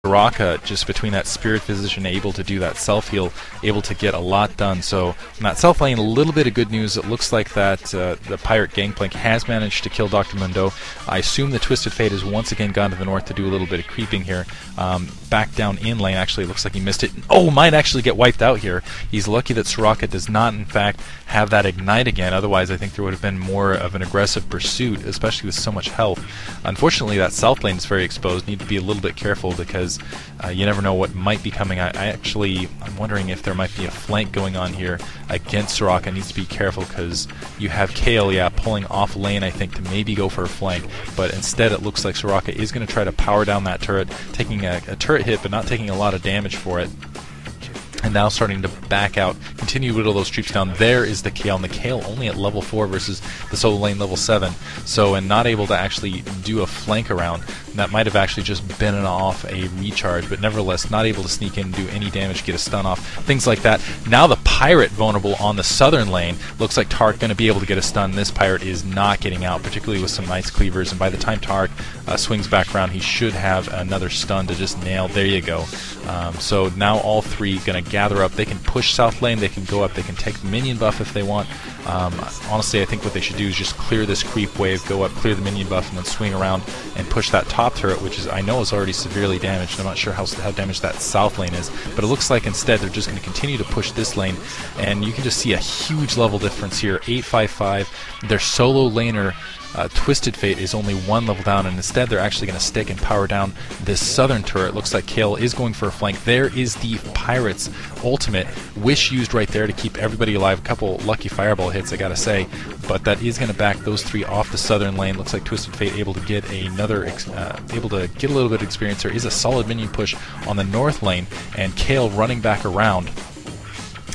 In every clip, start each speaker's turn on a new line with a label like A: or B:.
A: soraka, just between that spirit physician, able to do that self-heal, able to get a lot done. So in that self lane, a little bit of good news. It looks like that the pirate gangplank has managed to kill Dr. Mundo. I assume the Twisted Fate has once again gone to the north to do a little bit of creeping here. Back down in lane, actually, it looks like he missed it. Oh, might actually get wiped out here. He's lucky that soraka does not, in fact, have that ignite again. Otherwise, I think there would have been more of an aggressive pursuit, especially with so much health. Unfortunately, that south lane is very exposed. Need to be a little bit careful because you never know what might be coming. I'm wondering if there might be a flank going on here against soraka. Needs to be careful because you have Kayle, pulling off lane, I think, to maybe go for a flank. But instead, it looks like soraka is going to try to power down that turret, taking a turret hit, but not taking a lot of damage for it. And now starting to back out, continue to whittle those troops down. There is the Kayle, and the Kayle only at level 4 versus the solo lane level 7. So, and not able to actually do a flank around. That might have actually just been off a recharge, but nevertheless not able to sneak in and do any damage, get a stun off, things like that. Now the pirate vulnerable on the southern lane. Looks like Taric going to be able to get a stun. This pirate is not getting out, particularly with some nice cleavers, and by the time Taric swings back around, he should have another stun to just nail. There you go. So now all three going to gather up. They can push south lane, they can go up, they can take the minion buff if they want. Honestly, I think what they should do is just clear this creep wave, go up, clear the minion buff, and then swing around and push that top turret, which is, I know, is already severely damaged. I'm not sure how damaged that south lane is, but it looks like instead they're just going to continue to push this lane, and you can just see a huge level difference here. 855. Their solo laner Twisted Fate is only one level down, and instead they're actually going to stick and power down this southern turret. Looks like Kayle is going for a flank. There is the Pirate's ultimate. Wish used right there to keep everybody alive. A couple lucky fireball hits, I gotta say, but that is going to back those three off the southern lane. Looks like Twisted Fate able to get another, able to get a little bit of experience. There is a solid minion push on the north lane, and Kayle running back around.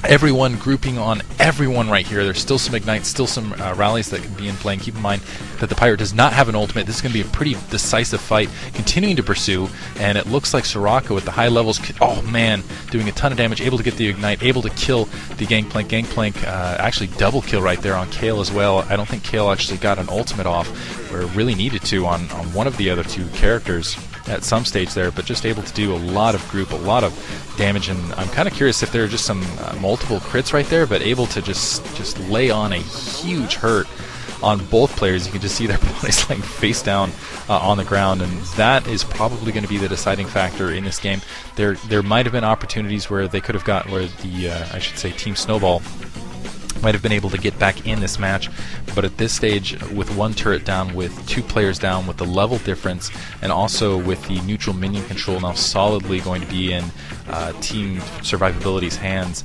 A: Everyone grouping on everyone right here. There's still some ignites, still some rallies that can be in play. And keep in mind that the pirate does not have an ultimate. This is going to be a pretty decisive fight, continuing to pursue, and it looks like soraka with the high levels, oh man, doing a ton of damage, able to get the ignite, able to kill the gangplank. Gangplank actually double kill right there on Kayle as well. I don't think Kayle actually got an ultimate off, or really needed to on one of the other two characters at some stage there, but just able to do a lot of group, a lot of damage, and I'm kind of curious if there are just some multiple crits right there, but able to just lay on a huge hurt on both players. You can just see their bodies like face down on the ground, and that is probably going to be the deciding factor in this game. There might have been opportunities where they could have got, where the I should say Team Snowball might have been able to get back in this match, but at this stage, with one turret down, with two players down, with the level difference, and also with the neutral minion control now solidly going to be in Team Survivability's hands,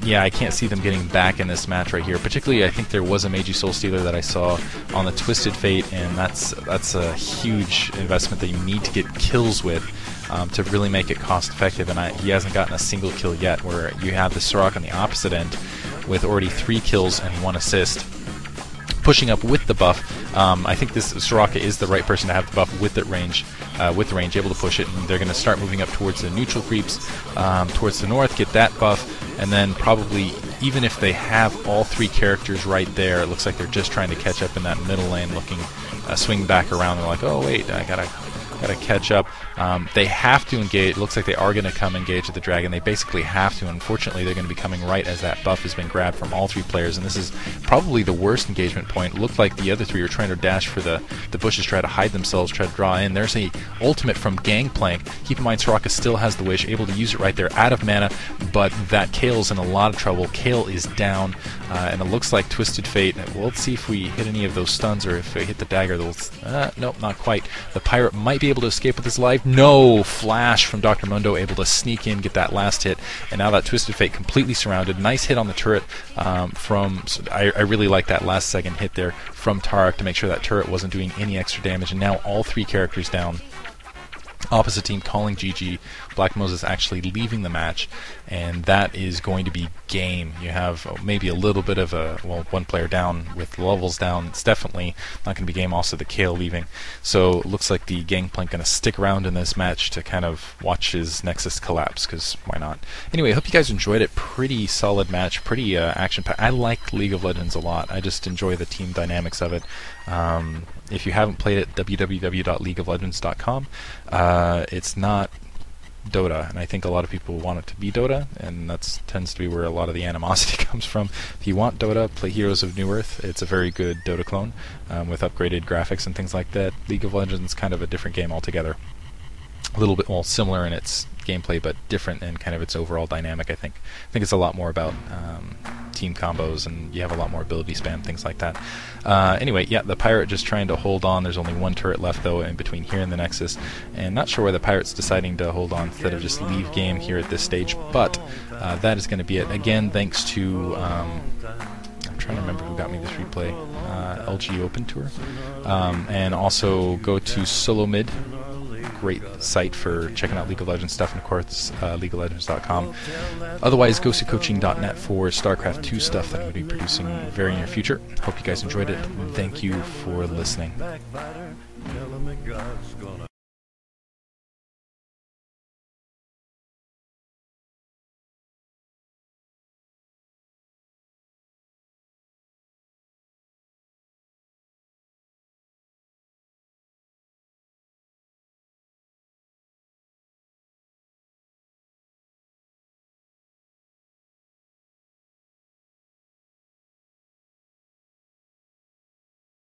A: yeah, I can't see them getting back in this match right here. Particularly, I think there was a Meiji Soul Stealer that I saw on the Twisted Fate, and that's a huge investment that you need to get kills with to really make it cost effective, and he hasn't gotten a single kill yet, where you have the soraka on the opposite end with already 3 kills and 1 assist. Pushing up with the buff, I think this soraka is the right person to have the buff with the range, able to push it, and they're going to start moving up towards the neutral creeps, towards the north, get that buff, and then probably, even if they have all 3 characters right there, it looks like they're just trying to catch up in that middle lane, looking, swing back around, they're like, oh wait, I gotta catch up. They have to engage. It looks like they are going to come engage with the dragon. They basically have to. Unfortunately, they're going to be coming right as that buff has been grabbed from all 3 players, and this is probably the worst engagement point. It looked like the other 3 are trying to dash for the bushes, try to hide themselves, try to draw in. There's a ultimate from Gangplank. Keep in mind, soraka still has the wish, able to use it right there, out of mana, but that Kayle's in a lot of trouble. Kayle is down, and it looks like Twisted Fate. Well, let's see if we hit any of those stuns, or if we hit the dagger. Nope, not quite. The pirate might be able to escape with his life. No! Flash from Dr. Mundo, able to sneak in, get that last hit, and now that Twisted Fate completely surrounded. Nice hit on the turret I really like that last second hit there from Taric to make sure that turret wasn't doing any extra damage, and now all 3 characters down. Opposite team calling GG. Black Moses actually leaving the match, and that is going to be game. You have maybe a little bit of a, well, 1 player down with levels down. It's definitely not going to be game. Also the Kayle leaving. So it looks like the Gangplank going to stick around in this match to kind of watch his Nexus collapse, because why not? Anyway, I hope you guys enjoyed it. Pretty solid match, pretty action-packed. I like League of Legends a lot. I just enjoy the team dynamics of it. If you haven't played it, www.leagueoflegends.com. It's not Dota, and I think a lot of people want it to be Dota, and that tends to be where a lot of the animosity comes from. If you want Dota, play Heroes of New Earth. It's a very good Dota clone with upgraded graphics and things like that. League of Legends is kind of a different game altogether. A little bit more similar in its gameplay, but different in kind of its overall dynamic. I think it's a lot more about team combos, and you have a lot more ability spam, things like that. Anyway, yeah, the pirate just trying to hold on. There's only one turret left though in between here and the Nexus, and not sure why the pirate's deciding to hold on instead of just leave game here at this stage, but that is going to be it. Again, thanks to I'm trying to remember who got me this replay, LG Open Tour, and also go to Solo Mid. Great site for checking out League of Legends stuff, and of course leagueoflegends.com. Otherwise, gosucoaching.net for StarCraft 2 stuff that I'm going to be producing very near future. Hope you guys enjoyed it. Thank you for listening.